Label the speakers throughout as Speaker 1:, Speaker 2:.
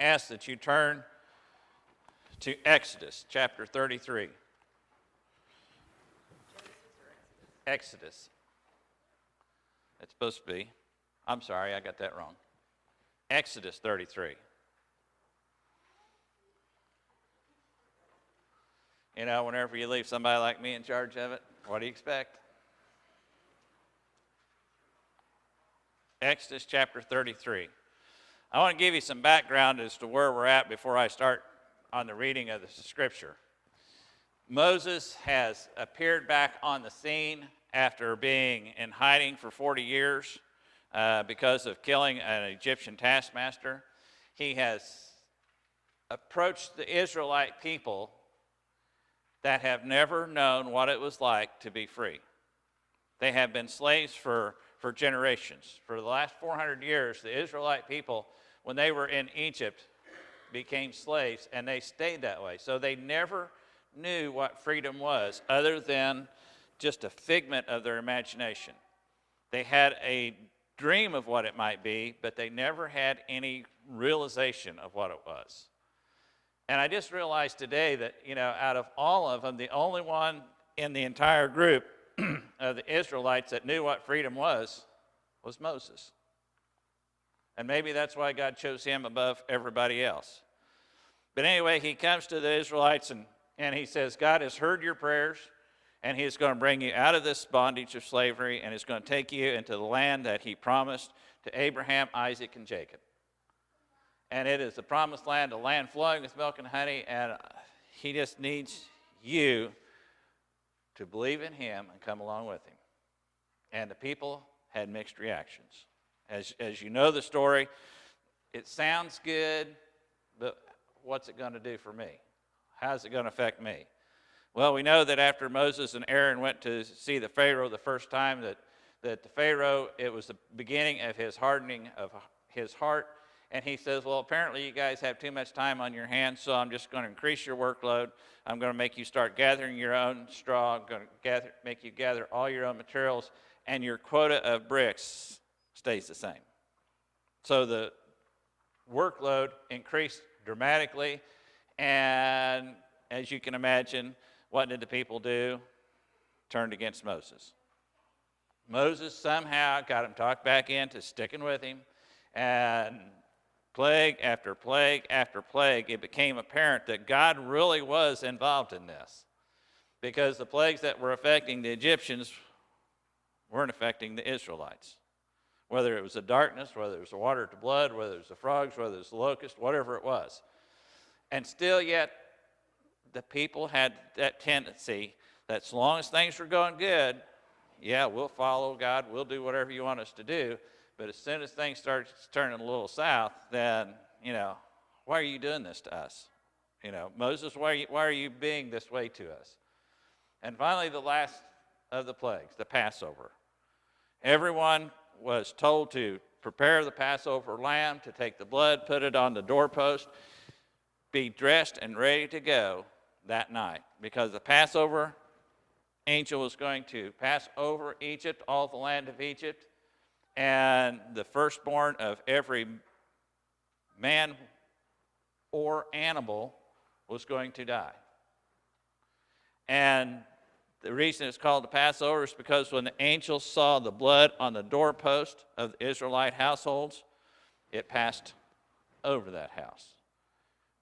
Speaker 1: ask that you turn to Exodus chapter 33. Exodus. It's supposed to be. I'm sorry, I got that wrong. Exodus 33. You know, whenever you leave somebody like me in charge of it, what do you expect? Exodus chapter 33. I want to give you some background as to where we're at before I start on the reading of the scripture. Moses has appeared back on the scene after being in hiding for 40 years because of killing an Egyptian taskmaster. He has approached the Israelite people that have never known what it was like to be free. They have been slaves for generations. For the last 400 years, the Israelite people, when they were in Egypt, became slaves, and they stayed that way. So they never knew what freedom was, other than just a figment of their imagination. They had a dream of what it might be, but they never had any realization of what it was. And I just realized today that, you know, out of all of them, the only one in the entire group of the Israelites that knew what freedom was Moses. And maybe that's why God chose him above everybody else. But anyway, he comes to the Israelites and he says, God has heard your prayers, and he is going to bring you out of this bondage of slavery, and is going to take you into the land that he promised to Abraham, Isaac, and Jacob. And it is the promised land, a land flowing with milk and honey, and he just needs you to believe in him and come along with him. And the people had mixed reactions. As you know the story, it sounds good, but what's it going to do for me? How's it going to affect me? Well, we know that after Moses and Aaron went to see the Pharaoh the first time, that the Pharaoh, it was the beginning of his hardening of his heart. And he says, well, apparently you guys have too much time on your hands, so I'm just going to increase your workload. I'm going to make you start gathering your own straw. I'm going to make you gather all your own materials, and your quota of bricks stays the same. So the workload increased dramatically, and as you can imagine, what did the people do? Turned against Moses. Moses somehow got him talked back into sticking with him, and plague after plague after plague, it became apparent that God really was involved in this, because the plagues that were affecting the Egyptians weren't affecting the Israelites. Whether it was the darkness, whether it was the water to blood, whether it was the frogs, whether it was the locust, whatever it was. And still yet, the people had that tendency that as long as things were going good, yeah, we'll follow God, we'll do whatever you want us to do. But as soon as things start turning a little south, then, you know, why are you doing this to us? You know, Moses, why are you being this way to us? And finally, the last of the plagues, the Passover. Everyone was told to prepare the Passover lamb, to take the blood, put it on the doorpost, be dressed and ready to go that night, because the Passover angel was going to pass over Egypt, all the land of Egypt, and the firstborn of every man or animal was going to die. And the reason it's called the Passover is because when the angel saw the blood on the doorpost of the Israelite households, it passed over that house,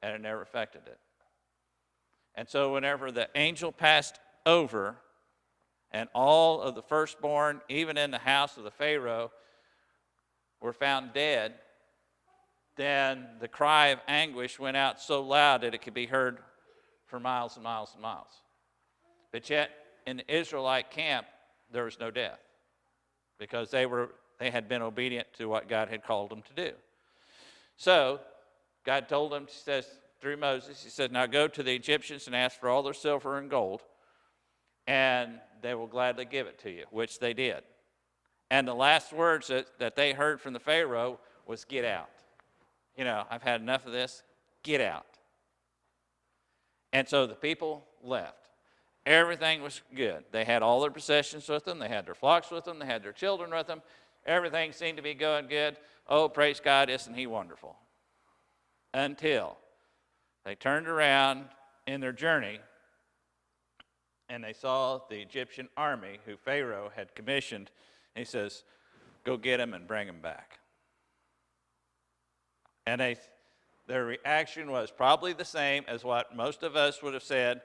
Speaker 1: and it never affected it. And so whenever the angel passed over, and all of the firstborn, even in the house of the Pharaoh, were found dead, then the cry of anguish went out so loud that it could be heard for miles and miles and miles. But yet, in the Israelite camp, there was no death, because they had been obedient to what God had called them to do. So God told them, he says, through Moses, he said, now go to the Egyptians and ask for all their silver and gold, and they will gladly give it to you, which they did. And the last words that they heard from the Pharaoh was, get out. You know, I've had enough of this. Get out. And so the people left. Everything was good. They had all their possessions with them. They had their flocks with them. They had their children with them. Everything seemed to be going good. Oh, praise God, isn't he wonderful? until they turned around in their journey and they saw the Egyptian army who Pharaoh had commissioned. And he says, go get them and bring them back. And their reaction was probably the same as what most of us would have said.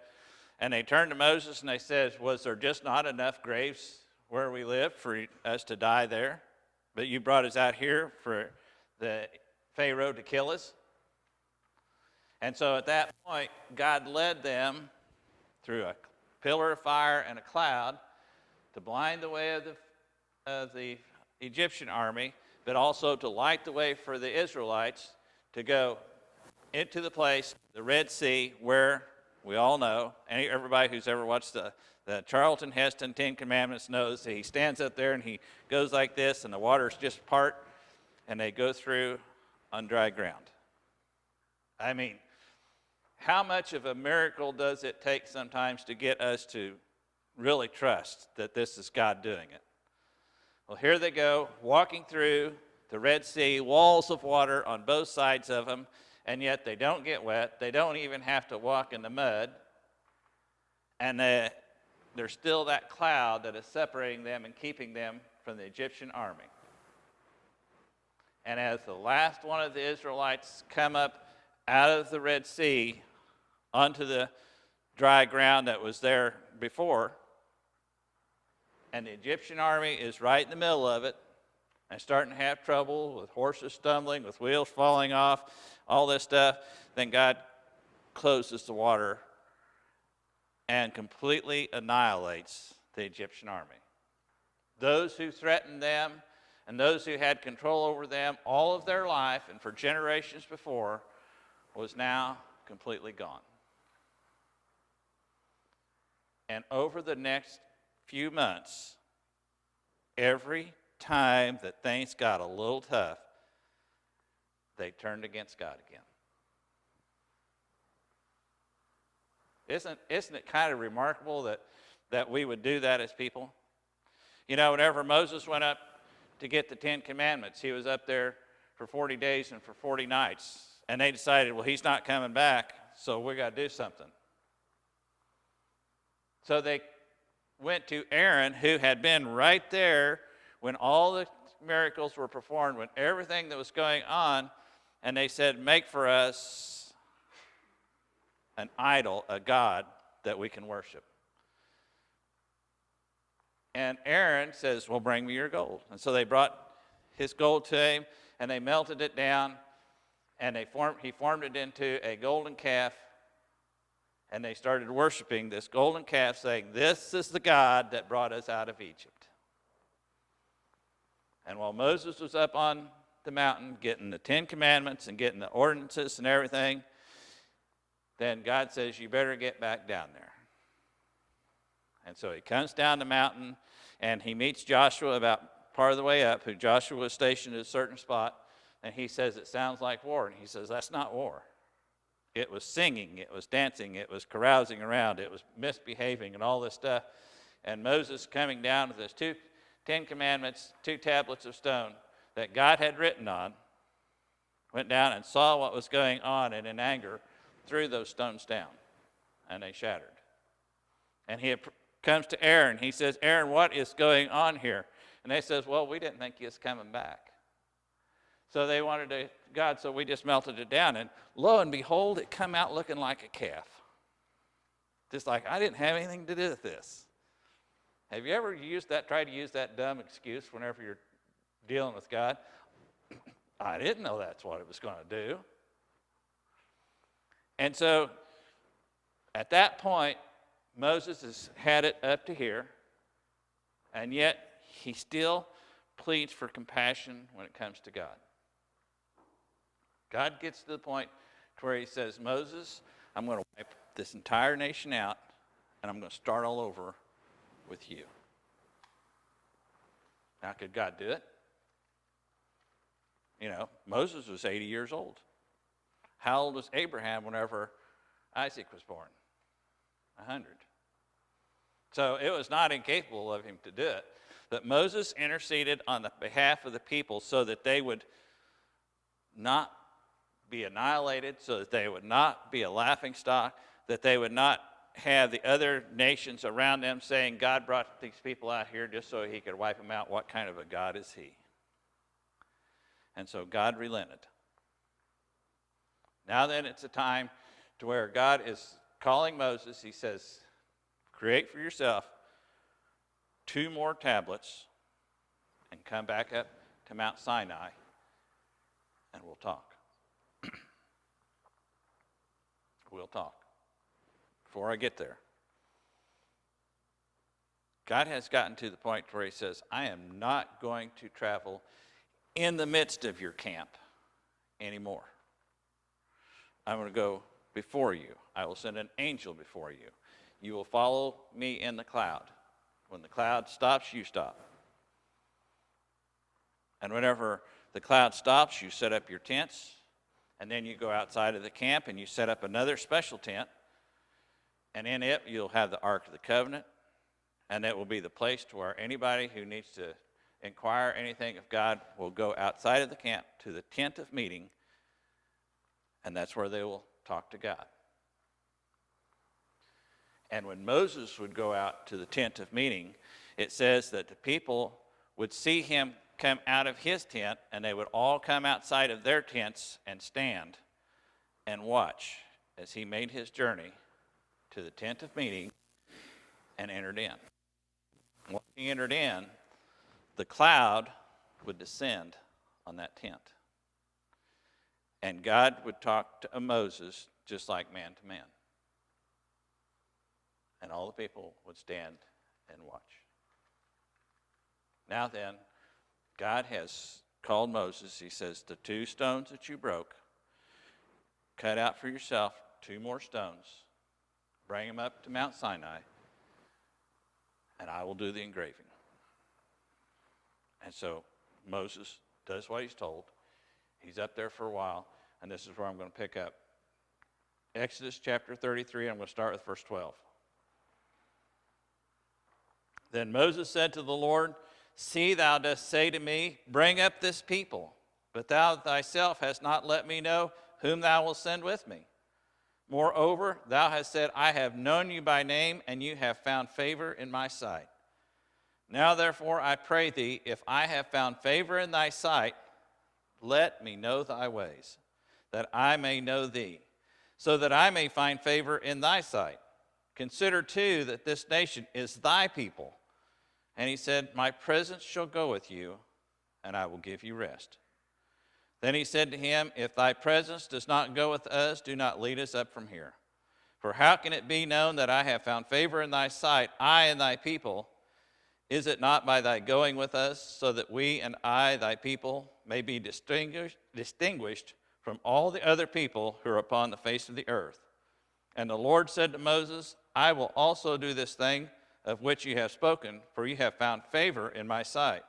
Speaker 1: And they turned to Moses and they said, was there just not enough graves where we live for us to die there? But you brought us out here for the Pharaoh to kill us? And so at that point, God led them through a pillar of fire and a cloud to blind the way of the Egyptian army, but also to light the way for the Israelites to go into the place, the Red Sea, where we all know, everybody who's ever watched the Charlton Heston 10 Commandments knows that he stands up there and he goes like this and the waters just part and they go through on dry ground. I mean, how much of a miracle does it take sometimes to get us to really trust that this is God doing it? Well, here they go, walking through the Red Sea, walls of water on both sides of them, and yet they don't get wet. They don't even have to walk in the mud. And there's still that cloud that is separating them and keeping them from the Egyptian army. And as the last one of the Israelites come up out of the Red Sea onto the dry ground that was there before, and the Egyptian army is right in the middle of it and starting to have trouble with horses stumbling, with wheels falling off, all this stuff, then God closes the water and completely annihilates the Egyptian army. Those who threatened them and those who had control over them all of their life and for generations before was now completely gone. And over the next few months, every time that things got a little tough, they turned against God again. Isn't it kind of remarkable that we would do that as people? You know, whenever Moses went up to get the 10 Commandments, he was up there for 40 days and for 40 nights. And they decided, well, he's not coming back, so we got to do something. So they went to Aaron, who had been right there when all the miracles were performed, when everything that was going on, and they said, make for us an idol, a god that we can worship. And Aaron says, well, bring me your gold. And so they brought his gold to him, and they melted it down, and he formed it into a golden calf, and they started worshiping this golden calf, saying, this is the God that brought us out of Egypt. And while Moses was up on the mountain getting the 10 Commandments and getting the ordinances and everything, then God says, you better get back down there. And so he comes down the mountain, and he meets Joshua about part of the way up, who Joshua was stationed at a certain spot, and he says, it sounds like war. And he says, that's not war. It was singing, it was dancing, it was carousing around, it was misbehaving and all this stuff. And Moses coming down with his 10 Commandments, 2 tablets of stone that God had written on, went down and saw what was going on, and in anger threw those stones down, and they shattered. And he comes to Aaron. He says, Aaron, what is going on here? And they says, well, we didn't think he was coming back. So they wanted to, God, so we just melted it down. And lo and behold, it come out looking like a calf. Just like, I didn't have anything to do with this. Have you ever tried to use that dumb excuse whenever you're dealing with God? I didn't know that's what it was going to do. And so at that point, Moses has had it up to here, and yet he still pleads for compassion when it comes to God. God gets to the point to where he says, Moses, I'm going to wipe this entire nation out, and I'm going to start all over with you. Now, could God do it? You know, Moses was 80 years old. How old was Abraham whenever Isaac was born? 100. So it was not incapable of him to do it. But Moses interceded on the behalf of the people so that they would not be annihilated, so that they would not be a laughingstock, that they would not have the other nations around them saying, God brought these people out here just so he could wipe them out. What kind of a God is he? And so God relented. Now then, it's a time to where God is calling Moses. He says, create for yourself 2 more tablets and come back up to Mount Sinai and we'll talk. We'll talk. Before I get there, God has gotten to the point where he says, I am not going to travel in the midst of your camp anymore. I'm going to go before you. I will send an angel before you. You will follow me in the cloud. When the cloud stops, you stop. And whenever the cloud stops, you set up your tents, and then you go outside of the camp and you set up another special tent, and in it you'll have the Ark of the Covenant, and it will be the place to where anybody who needs to inquire anything of God will go outside of the camp to the tent of meeting, and that's where they will talk to God. And when Moses would go out to the tent of meeting, it says that the people would see him come out of his tent, and they would all come outside of their tents and stand and watch as he made his journey to the tent of meeting and entered in. When he entered in, the cloud would descend on that tent. And God would talk to Moses just like man to man. And all the people would stand and watch. Now then, God has called Moses. He says, the 2 stones that you broke, cut out for yourself 2 more stones, bring them up to Mount Sinai, and I will do the engraving. And so Moses does what he's told. He's up there for a while, and this is where I'm going to pick up. Exodus chapter 33, I'm going to start with verse 12. Then Moses said to the Lord, see, thou dost say to me, bring up this people, but thou thyself hast not let me know whom thou wilt send with me. Moreover, thou hast said, I have known you by name, and you have found favor in my sight. Now therefore I pray thee, if I have found favor in thy sight, let me know thy ways, that I may know thee, so that I may find favor in thy sight. Consider too that this nation is thy people. And he said, my presence shall go with you, and I will give you rest. Then he said to him, if thy presence does not go with us, do not lead us up from here. For how can it be known that I have found favor in thy sight, I and thy people? Is it not by thy going with us, so that we and I, thy people, may be distinguished from all the other people who are upon the face of the earth? And the Lord said to Moses, I will also do this thing of which you have spoken, for you have found favor in my sight,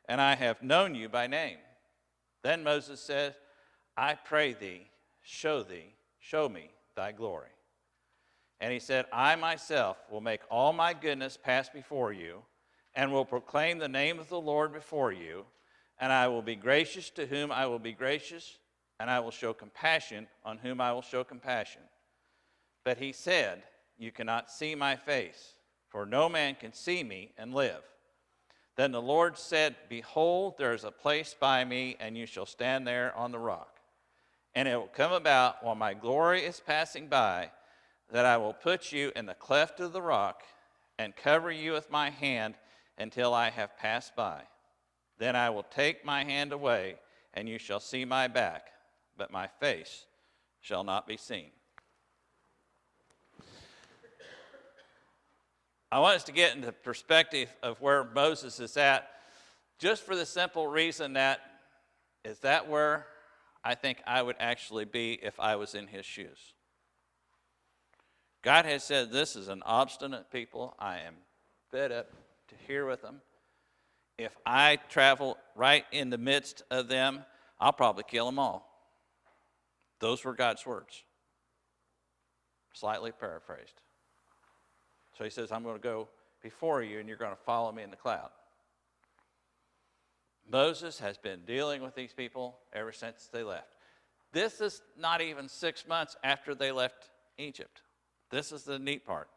Speaker 1: and I have known you by name. Then Moses said, I pray thee, show me thy glory. And he said, I myself will make all my goodness pass before you, and will proclaim the name of the Lord before you, and I will be gracious to whom I will be gracious, and I will show compassion on whom I will show compassion. But he said, you cannot see my face, for no man can see me and live. Then the Lord said, behold, there is a place by me, and you shall stand there on the rock. And it will come about, while my glory is passing by, that I will put you in the cleft of the rock, and cover you with my hand until I have passed by. Then I will take my hand away, and you shall see my back, but my face shall not be seen. I want us to get into perspective of where Moses is at, just for the simple reason that, is that where I think I would actually be if I was in his shoes? God has said, this is an obstinate people. I am fed up to hear with them. If I travel right in the midst of them, I'll probably kill them all. Those were God's words, slightly paraphrased. So he says, I'm going to go before you, and you're going to follow me in the cloud. Moses has been dealing with these people ever since they left. This is not even 6 months after they left Egypt. This is the neat part.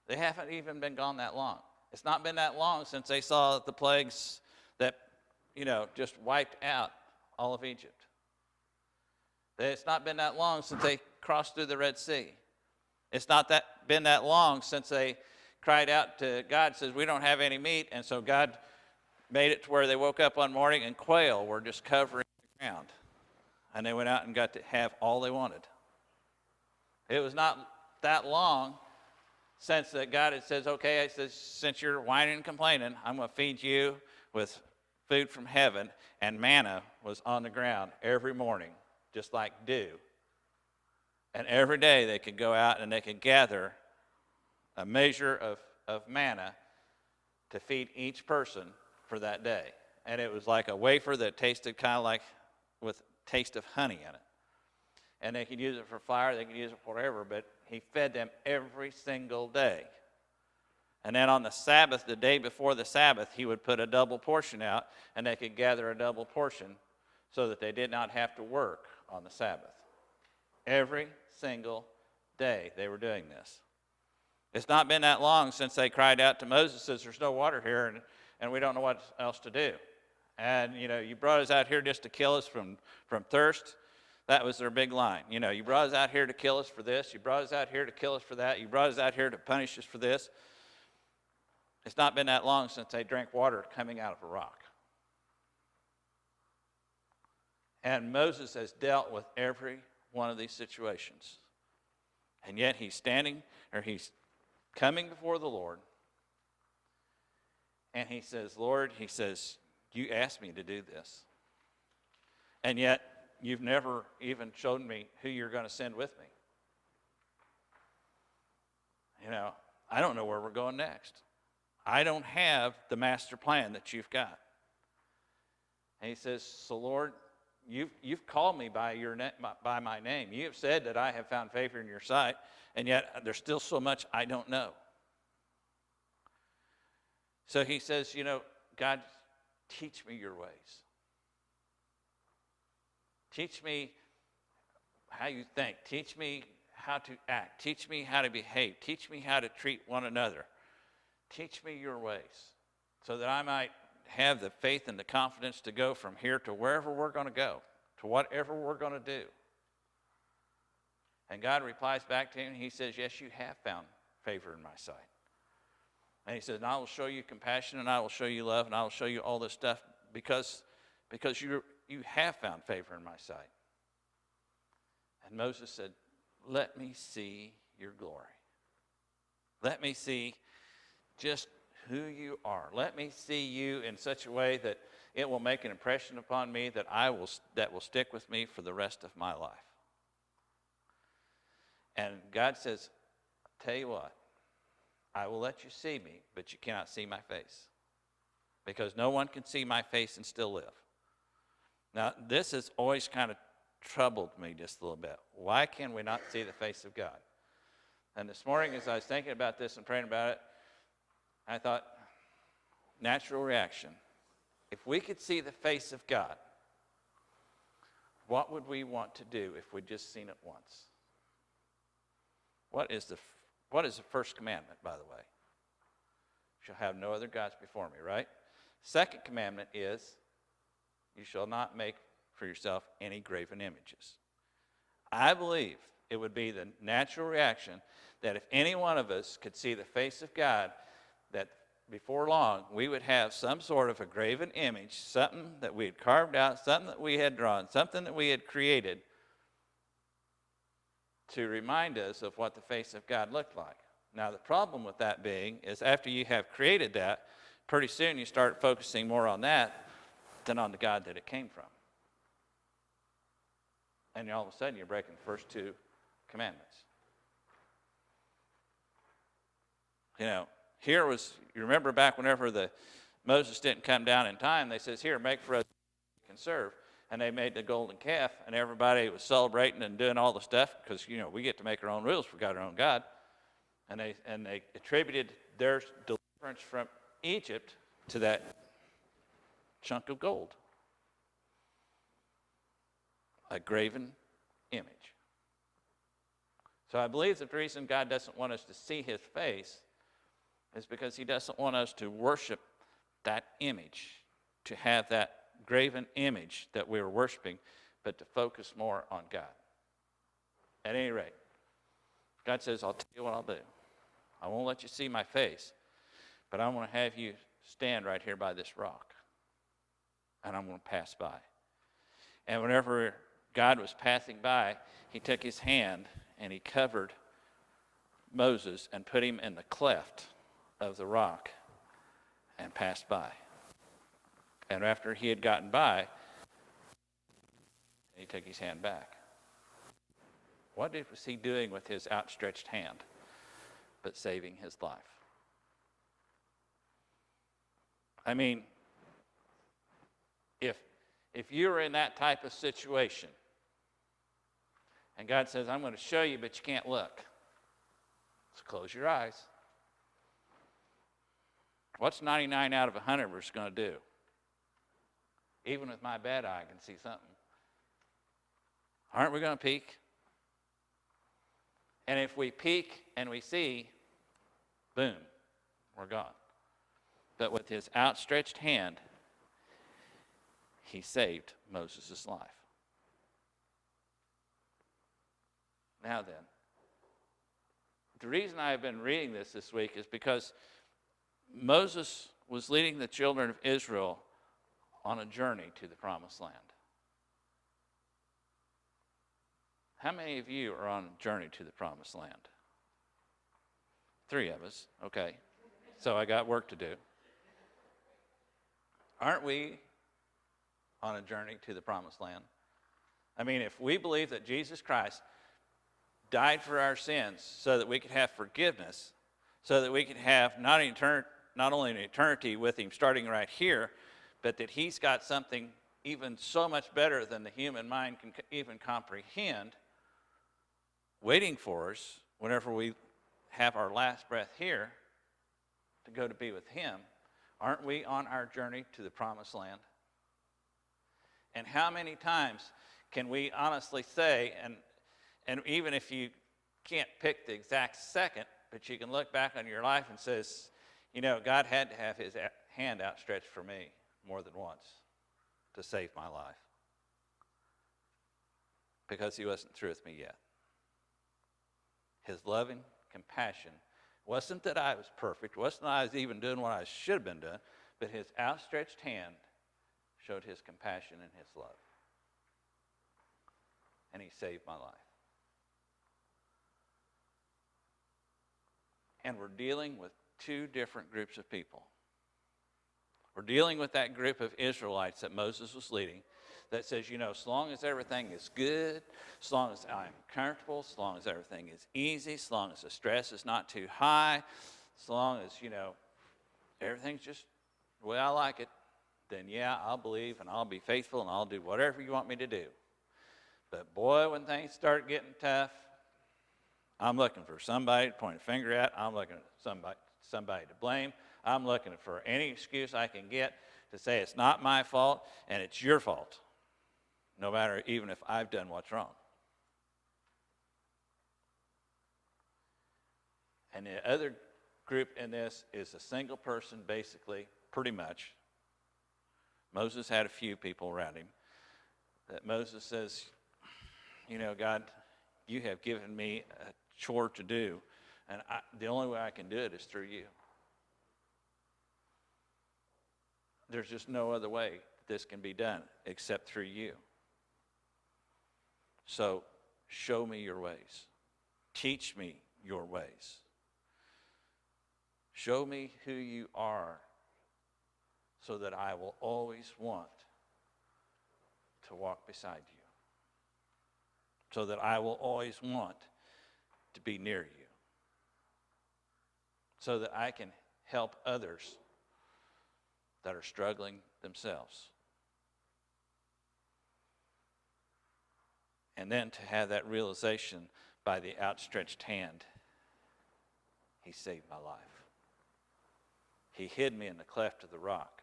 Speaker 1: They haven't even been gone that long. It's not been that long since they saw the plagues that, just wiped out all of Egypt. It's not been that long since they crossed through the Red Sea. It's not been that long since they cried out to God, says, we don't have any meat. And so God made it to where they woke up one morning and quail were just covering the ground. And they went out and got to have all they wanted. It was not that long since that God had says, okay, it says, since you're whining and complaining, I'm going to feed you with food from heaven. And manna was on the ground every morning, just like dew. And every day they could go out and they could gather a measure of manna to feed each person for that day. And it was like a wafer that tasted kind of like with taste of honey in it. And they could use it for flour, they could use it for whatever, but he fed them every single day. And then on the Sabbath, the day before the Sabbath, he would put a double portion out, and they could gather a double portion so that they did not have to work on the Sabbath. Every single day they were doing this. It's not been that long since they cried out to Moses, says, there's no water here, and we don't know what else to do. And, you brought us out here just to kill us from thirst. That was their big line. You brought us out here to kill us for this. You brought us out here to kill us for that. You brought us out here to punish us for this. It's not been that long since they drank water coming out of a rock. And Moses has dealt with every one of these situations. And yet he's coming before the Lord. And he says, Lord, you asked me to do this. And yet you've never even shown me who you're going to send with me. I don't know where we're going next. I don't have the master plan that you've got. And he says, so Lord, you've called me by my name. You have said that I have found favor in your sight, and yet there's still so much I don't know. So he says, God, teach me your ways. Teach me how you think. Teach me how to act. Teach me how to behave. Teach me how to treat one another. Teach me your ways so that I might have the faith and the confidence to go from here to wherever we're going to go, to whatever we're going to do. And God replies back to him, he says, yes, you have found favor in my sight. And he says, and I will show you compassion, and I will show you love, and I will show you all this stuff because you have found favor in my sight. And Moses said, let me see your glory. Let me see just who you are. Let me see you in such a way that it will make an impression upon me that will stick with me for the rest of my life. And God says, tell you what, I will let you see me, but you cannot see my face. Because no one can see my face and still live. Now, this has always kind of troubled me just a little bit. Why can we not see the face of God? And this morning, as I was thinking about this and praying about it, I thought, natural reaction. If we could see the face of God, what would we want to do if we'd just seen it once? What is the first commandment, by the way? You shall have no other gods before me, right? Second commandment is, you shall not make for yourself any graven images. I believe it would be the natural reaction that if any one of us could see the face of God, that before long we would have some sort of a graven image, something that we had carved out, something that we had drawn, something that we had created to remind us of what the face of God looked like. Now, the problem with that being is after you have created that, pretty soon you start focusing more on that than on the God that it came from. And all of a sudden you're breaking the first two commandments. You remember back whenever Moses didn't come down in time, they says, here, make for us we can serve. And they made the golden calf, and everybody was celebrating and doing all the stuff because, we get to make our own rules. We got our own God. And they attributed their deliverance from Egypt to that chunk of gold. a graven image. So I believe that the reason God doesn't want us to see his face is because he doesn't want us to worship that image, to have that graven image that we were worshiping, but to focus more on God. At any rate, God says, I'll tell you what I'll do. I won't let you see my face, but I'm going to have you stand right here by this rock, and I'm going to pass by. And whenever God was passing by, he took his hand and he covered Moses and put him in the cleft of the rock and passed by. And after he had gotten by, he took his hand back. What was he doing with his outstretched hand but saving his life? I mean, if you were in that type of situation and God says, I'm going to show you, but you can't look, so close your eyes. What's 99 out of 100 of us going to do? Even with my bad eye, I can see something. Aren't we going to peek? And if we peek and we see, boom, we're gone. But with his outstretched hand, he saved Moses' life. Now then, the reason I have been reading this week is because Moses was leading the children of Israel on a journey to the Promised Land. How many of you are on a journey to the Promised Land? 3 of us, okay. So I got work to do. Aren't we on a journey to the Promised Land? I mean, if we believe that Jesus Christ died for our sins so that we could have forgiveness, so that we could have not only an eternity with him starting right here, but that he's got something even so much better than the human mind can even comprehend, waiting for us whenever we have our last breath here to go to be with him. Aren't we on our journey to the Promised Land? And how many times can we honestly say, and even if you can't pick the exact second, but you can look back on your life and says, you know, God had to have his hand outstretched for me more than once to save my life, because he wasn't through with me yet. His loving compassion wasn't that I was perfect, wasn't that I was even doing what I should have been doing, but his outstretched hand showed his compassion and his love. And he saved my life. And we're dealing with 2 different groups of people. We're dealing with that group of Israelites that Moses was leading that says, you know, as long as everything is good, as long as I'm comfortable, as long as everything is easy, as long as the stress is not too high, as long as, you know, everything's just the way I like it, then yeah, I'll believe and I'll be faithful and I'll do whatever you want me to do. But boy, when things start getting tough, I'm looking for somebody to point a finger at. I'm looking at somebody to blame. I'm looking for any excuse I can get to say it's not my fault and it's your fault, no matter even if I've done what's wrong. And the other group in this is a single person, basically, pretty much. Moses had a few people around him that Moses says, you know, God, you have given me a chore to do, and the only way I can do it is through you. There's just no other way this can be done except through you. So show me your ways. Teach me your ways. Show me who you are so that I will always want to walk beside you. So that I will always want to be near you. So that I can help others that are struggling themselves. And then to have that realization by the outstretched hand, he saved my life. He hid me in the cleft of the rock.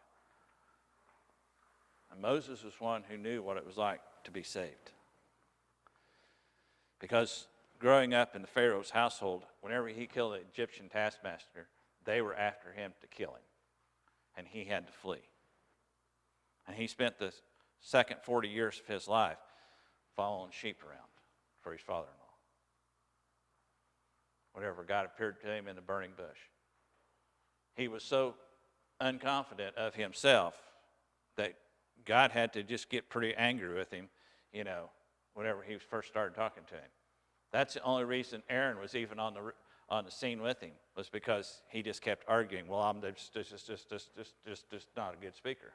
Speaker 1: And Moses was one who knew what it was like to be saved. Because growing up in the Pharaoh's household, whenever he killed an Egyptian taskmaster, they were after him to kill him. And he had to flee. And he spent the second 40 years of his life following sheep around for his father-in-law. Whenever God appeared to him in the burning bush. He was so unconfident of himself that God had to just get pretty angry with him, whenever he first started talking to him. That's the only reason Aaron was even on the scene with him, was because he just kept arguing. Well, I'm just not a good speaker.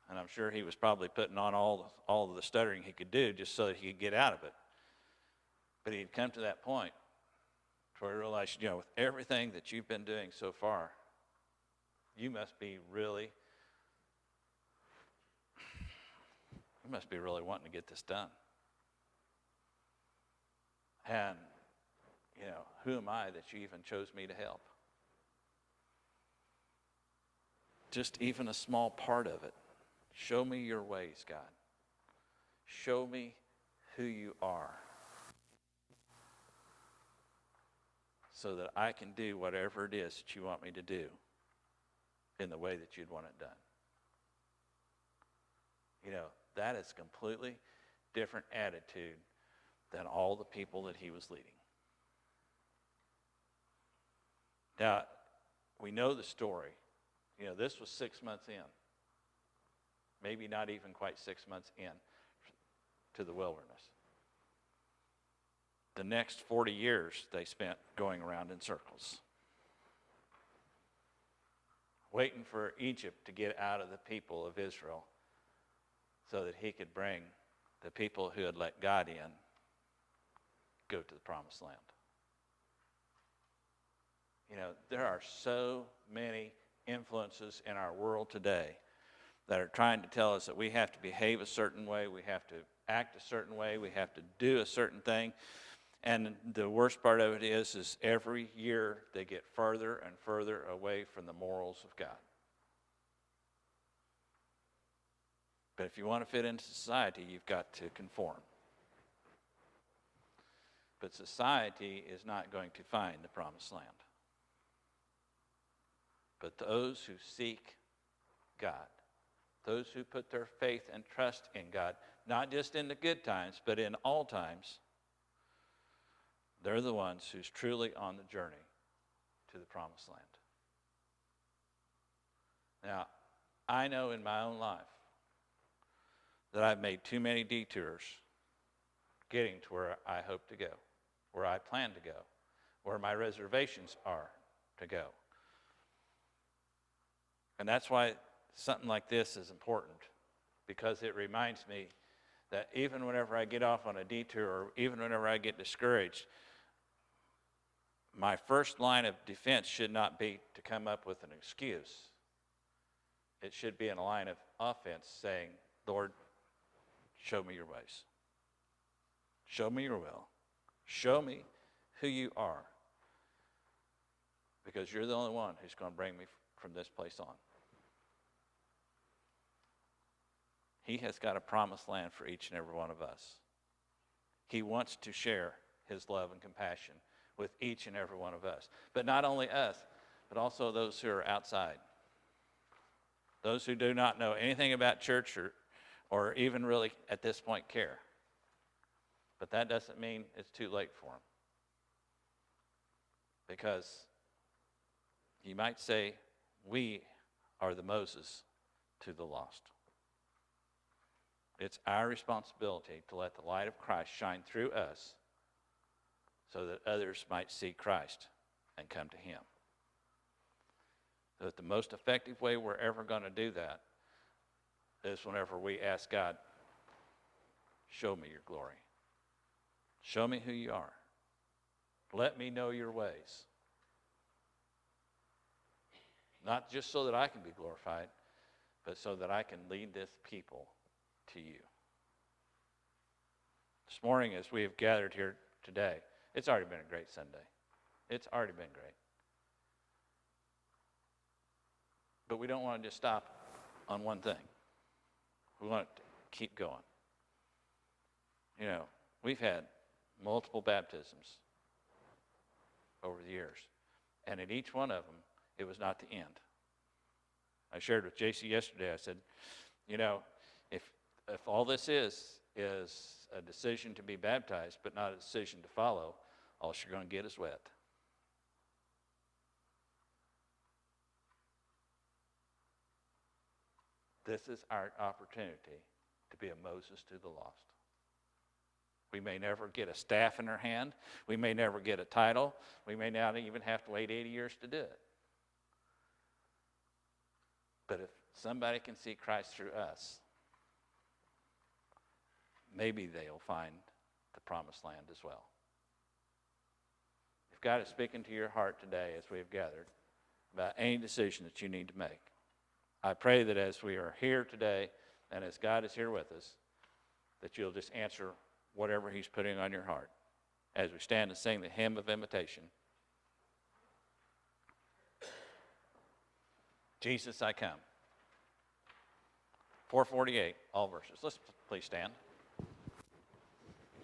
Speaker 1: And I'm sure he was probably putting on all of the stuttering he could do just so that he could get out of it. But he'd come to that point where he realized, with everything that you've been doing so far, you must be really wanting to get this done. And, who am I that you even chose me to help? Just even a small part of it. Show me your ways, God. Show me who you are, so that I can do whatever it is that you want me to do in the way that you'd want it done. That is a completely different attitude than all the people that he was leading. Now, we know the story. This was 6 months in. Maybe not even quite 6 months in to the wilderness. The next 40 years they spent going around in circles, waiting for Egypt to get out of the people of Israel so that he could bring the people who had let God in go to the promised land. There are so many influences in our world today that are trying to tell us that we have to behave a certain way, we have to act a certain way, we have to do a certain thing. And the worst part of it is every year they get further and further away from the morals of God. But if you want to fit into society, you've got to conform. But society is not going to find the promised land. But those who seek God, those who put their faith and trust in God, not just in the good times, but in all times, they're the ones who's truly on the journey to the promised land. Now, I know in my own life that I've made too many detours getting to where I hope to go, where I plan to go, where my reservations are to go. And that's why something like this is important, because it reminds me that even whenever I get off on a detour, or even whenever I get discouraged, my first line of defense should not be to come up with an excuse. It should be in a line of offense saying, Lord, show me your ways. Show me your will. Show me who you are. Because you're the only one who's going to bring me from this place on. He has got a promised land for each and every one of us. He wants to share his love and compassion with each and every one of us. But not only us, but also those who are outside. Those who do not know anything about church or even really at this point care. But that doesn't mean it's too late for them. Because you might say, we are the Moses to the lost. It's our responsibility to let the light of Christ shine through us so that others might see Christ and come to him. So that the most effective way we're ever going to do that is whenever we ask God, show me your glory. Show me who you are. Let me know your ways. Not just so that I can be glorified, but so that I can lead this people to you. This morning, as we have gathered here today, it's already been a great Sunday. It's already been great. But we don't want to just stop on one thing. We want to keep going. We've had multiple baptisms over the years. And in each one of them, it was not the end. I shared with JC yesterday, I said, you know, if all this is a decision to be baptized, but not a decision to follow, all you're going to get is wet. This is our opportunity to be a Moses to the lost. We may never get a staff in our hand. We may never get a title. We may not even have to wait 80 years to do it. But if somebody can see Christ through us, maybe they'll find the promised land as well. If God is speaking to your heart today as we have gathered about any decision that you need to make, I pray that as we are here today and as God is here with us, that you'll just answer whatever he's putting on your heart as we stand and sing the hymn of invitation. Jesus, I come. 448, all verses. Let's please stand.